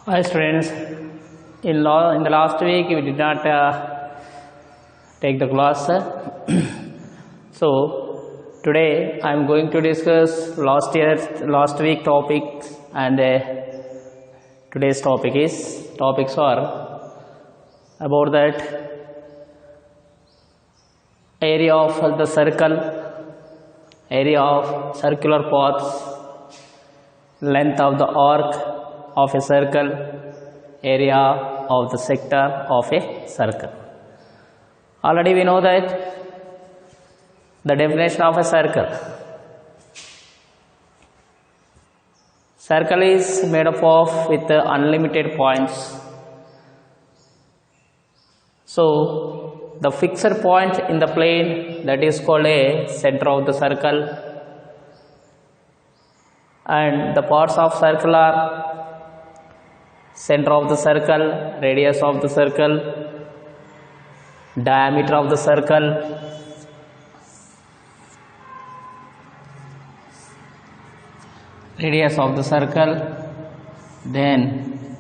Hi students, in the last week we did not take the class. So today I am going to discuss last week topics, and today's topics are about that area of the circle, area of circular paths, length of the arc of a circle, area of the sector of a circle. Already we know that the definition of a circle. Circle is made up of with unlimited points. So the fixed point in the plane, that is called a center of the circle, and the parts of circle are center of the circle, radius of the circle, diameter of the circle, radius of the circle, then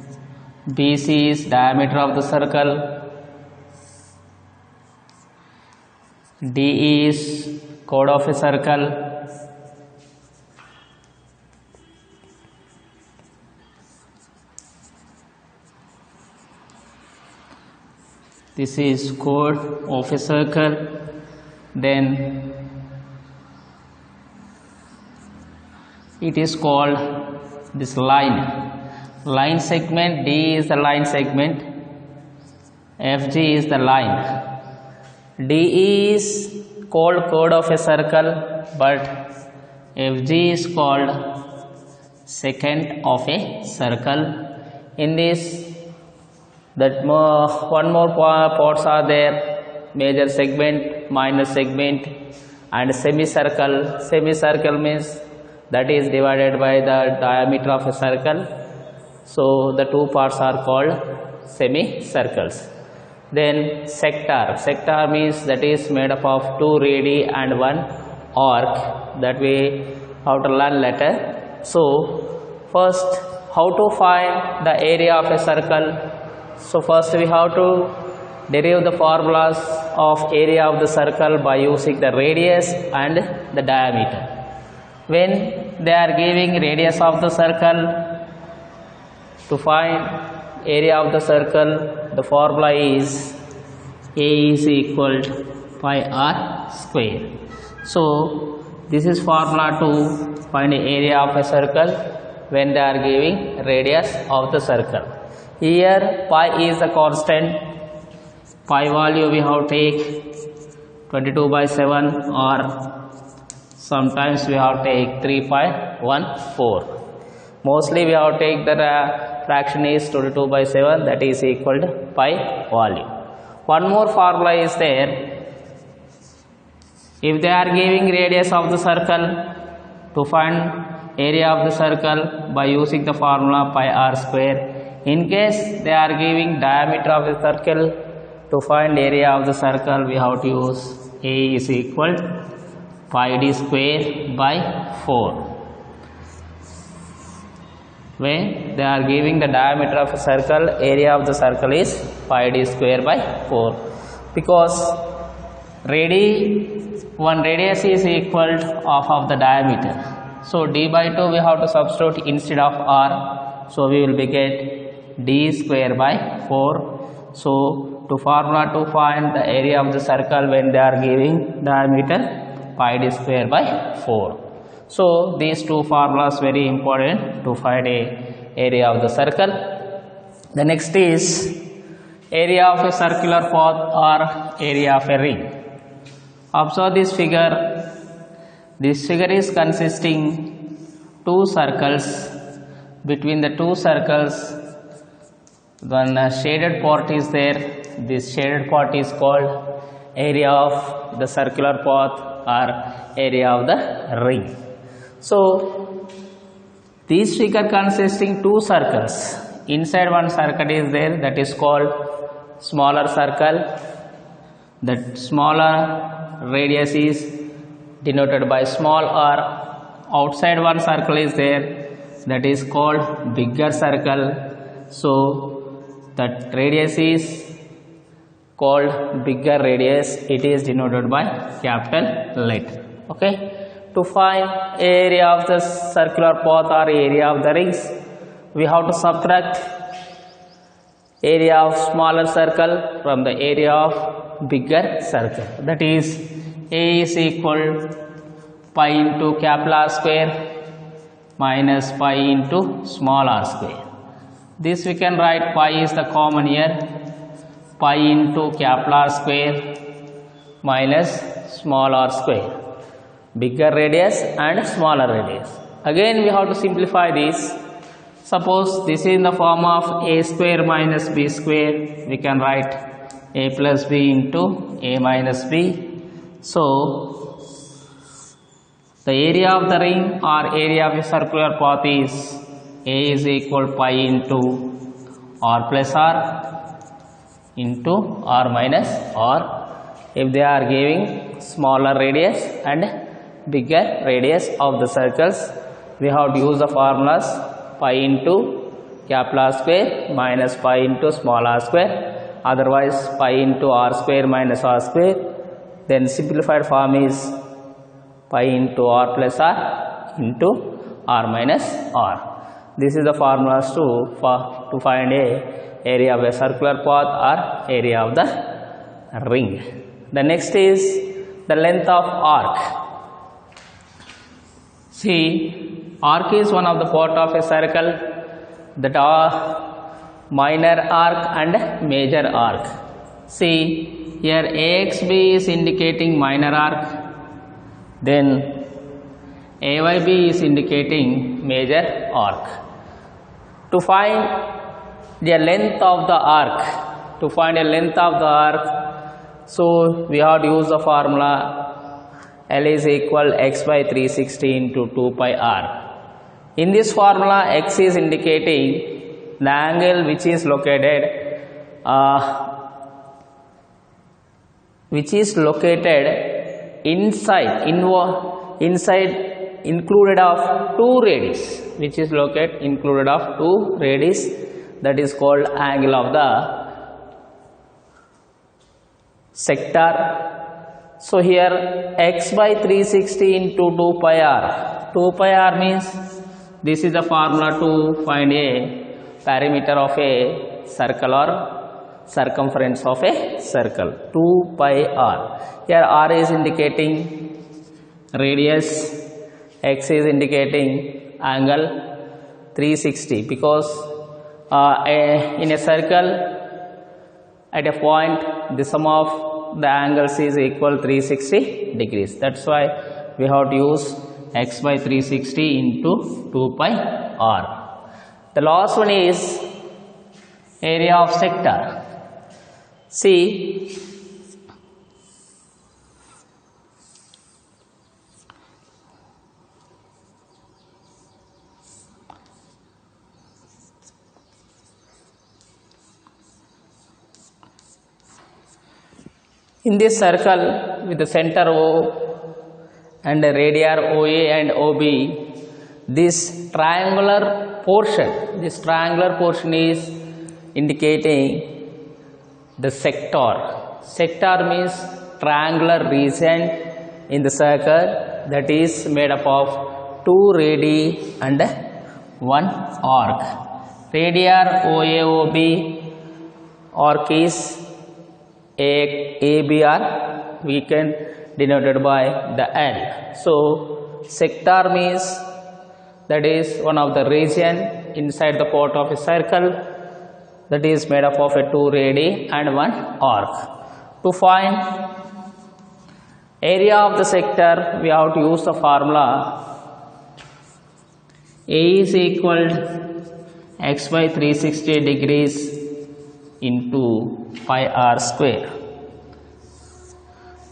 BC is diameter of the circle, DE is chord of a circle, this is chord of a circle, then it is called this line segment. D is the line segment, FG is the line, DE is called chord of a circle, but FG is called secant of a circle. In this, one more parts are there: major segment, minor segment, and semicircle. Semicircle means that is divided by the diameter of a circle, so the two parts are called semicircles. Then sector means that is made up of two radii and one arc, that we have to learn later. So first, how to find the area of a circle? So first we have to derive the formulas of area of the circle by using the radius and the diameter. When they are giving radius of the circle, to find area of the circle, the formula is A is equal to pi r square. So this is formula to find the area of a circle when they are giving radius of the circle. Here pi is a constant. Pi value we have take 22/7, or sometimes we have take 3.14. Mostly we have take the fraction is 22/7, that is equal to pi value. One more formula is there. If they are giving radius of the circle, to find area of the circle by using the formula pi r square. In case they are giving diameter of the circle, to find area of the circle we have to use A is equal to pi d square by 4. When they are giving the diameter of a circle, area of the circle is pi d square by 4, because one radius is equal to half of the diameter. So d by 2 we have to substitute instead of r, so we will be get d square by 4. So to formula to find the area of the circle when they are giving diameter, pi d square by 4. So these two formulas very important to find a area of the circle. The next is area of a circular path or area of a ring. Observe this figure. This figure is consisting two circles. Between the two circles, one shaded part is there. This shaded part is called area of the circular path or area of the ring. So this figure consisting two circles. Inside one circle is there, that is called smaller circle. That smaller radius is denoted by small r. Outside one circle is there, that is called bigger circle. So that radius is called bigger radius. It is denoted by capital letter. Okay. To find area of the circular path or area of the rings, we have to subtract area of smaller circle from the area of bigger circle. That is, A is equal pi into capital R square minus pi into small r square. This we can write pi is the common here, pi into capital R square minus small r square. Bigger radius and smaller radius. Again we have to simplify this. Suppose this is in the form of a square minus b square. We can write a plus b into a minus b. So the area of the ring or area of a circular path is a is equal pi into r plus r into r minus r. If they are giving smaller radius and bigger radius of the circles, we have to use the formulas pi into capital R square minus pi into small r square, otherwise pi into r square minus r square. Then simplified form is pi into r plus r into r minus r. This is the formulas to find a area of a circular path or area of the ring. The next is the length of arc. See, arc is one of the part of a circle that are minor arc and major arc. See, here AXB is indicating minor arc, then AYB is indicating major arc. To find the length of the arc, so we have to use the formula L is equal x by 360 into 2 pi r. In this formula, x is indicating the angle which is located inside included of two radius, which is located included of two radius, that is called angle of the sector. So here x by 360 into 2 pi r. 2 pi r means this is the formula to find a perimeter of a circle or circumference of a circle. 2 pi r. Here r is indicating radius, x is indicating angle 360, because in a circle at a point the sum of the angles is equal 360 degrees. That's why we have to use x by 360 into 2 pi r. The last one is area of sector. See, in this circle with the center O and the radius OA and OB, this triangular portion is indicating the sector. Sector means triangular region in the circle that is made up of two radii and one arc. Radius OA-OB, arc is ABR, we can denoted by the L. So sector means that is one of the region inside the part of a circle that is made up of a two radii and one arc. To find area of the sector, we have to use the formula A is equal x by 360 degrees into pi r square.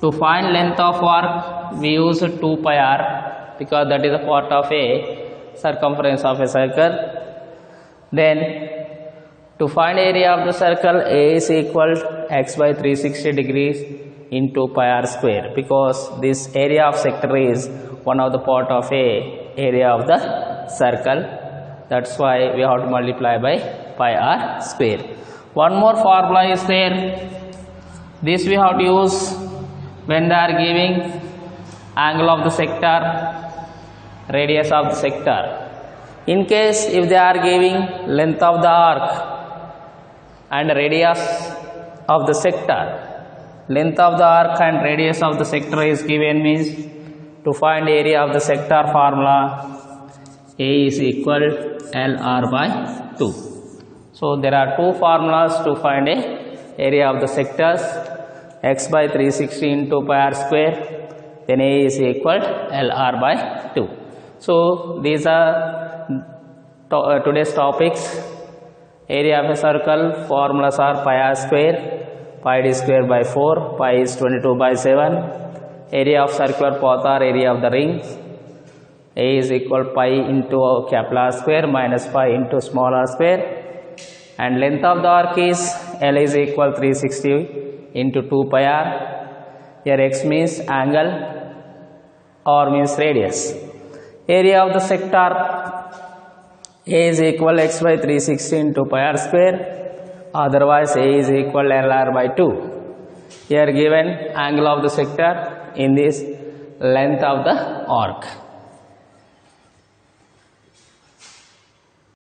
To find length of arc, we use 2 pi r because that is a part of a circumference of a circle. Then to find area of the circle, A is equal x by 360 degrees into pi r square, because this area of sector is one of the part of a area of the circle. That's why we have to multiply by pi r square. One more formula is there. This we have to use when they are giving angle of the sector, radius of the sector. In case if they are giving length of the arc and radius of the sector, length of the arc and radius of the sector is given, means to find area of the sector formula A is equal LR by 2. So there are two formulas to find a area of the sectors, x by 360 into pi r square, then A is equal LR by 2. So these are today's topics. Area of a circle formulas are pi r square, pi d square by 4, pi is 22 by 7. Area of circular path or area of the ring, A is equal pi into capital R square minus pi into small r square, and length of the arc is L is equal 360 into 2 pi r. Here x means angle, R means radius. Area of the sector A is equal x by 360 into pi r square, otherwise A is equal LR by 2. Here given angle of the sector in this length of the arc.